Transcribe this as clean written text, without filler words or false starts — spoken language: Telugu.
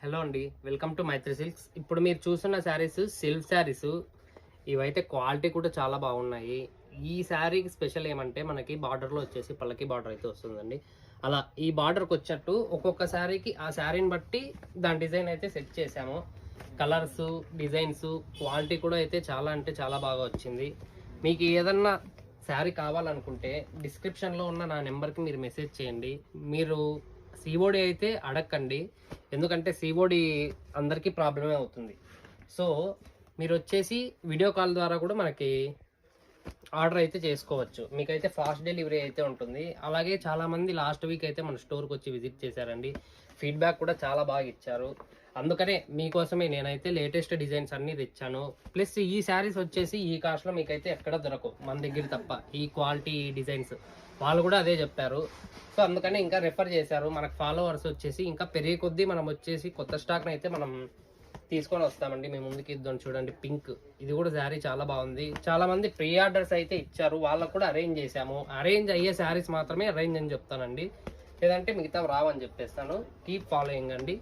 హలో అండి, వెల్కమ్ టు మైత్రి సిల్క్స్. ఇప్పుడు మీరు చూస్తున్న శారీస్ సిల్క్ శారీస్. ఇవైతే క్వాలిటీ కూడా చాలా బాగున్నాయి. ఈ శారీకి స్పెషల్ ఏమంటే మనకి బార్డర్లో వచ్చేసి పల్లకి బార్డర్ అయితే వస్తుందండి. అలా ఈ బార్డర్కి వచ్చేట్టు ఒక్కొక్క శారీకి ఆ శారీని బట్టి దాని డిజైన్ అయితే సెట్ చేసాము. కలర్స్, డిజైన్స్, క్వాలిటీ కూడా అయితే చాలా అంటే చాలా బాగా వచ్చింది. మీకు ఏదన్నా శారీ కావాలనుకుంటే డిస్క్రిప్షన్లో ఉన్న నా నెంబర్కి మీరు మెసేజ్ చేయండి. మీరు సిఓడి అయితే అడగండి, ఎందుకంటే సిఓడి అందరికీ ప్రాబ్లమే అవుతుంది. సో మీరు వచ్చేసి వీడియో కాల్ ద్వారా కూడా మనకి ఆర్డర్ అయితే చేసుకోవచ్చు. మీకైతే ఫాస్ట్ డెలివరీ అయితే ఉంటుంది. అలాగే చాలామంది లాస్ట్ వీక్ అయితే మన స్టోర్కి వచ్చి విజిట్ చేశారండి. ఫీడ్బ్యాక్ కూడా చాలా బాగా ఇచ్చారు. అందుకనే మీకోసమే నేనైతే లేటెస్ట్ డిజైన్స్ అన్నీ తెచ్చాను. ప్లస్ ఈ శారీస్ వచ్చేసి ఈ కాస్ట్లో మీకైతే ఎక్కడ దొరకవు మన దగ్గర తప్ప. ఈ క్వాలిటీ, ఈ డిజైన్స్ వాళ్ళు కూడా అదే చెప్పారు. సో అందుకని ఇంకా రెఫర్ చేశారు. మనకు ఫాలోవర్స్ వచ్చేసి ఇంకా పెరిగే కొద్దీ మనం వచ్చేసి కొత్త స్టాక్ని అయితే మనం తీసుకొని వస్తామండి. మేము ముందుకి ఇద్దాం. చూడండి, పింక్, ఇది కూడా శారీ చాలా బాగుంది. చాలా మంది ప్రీ ఆర్డర్స్ అయితే ఇచ్చారు, వాళ్ళకు కూడా అరేంజ్ చేశాము. అరేంజ్ అయ్యే శారీస్ మాత్రమే అరేంజ్ అని చెప్తానండి, లేదంటే మిగతా రావని చెప్పేస్తాను. కీప్ ఫాలోయింగ్ అండి.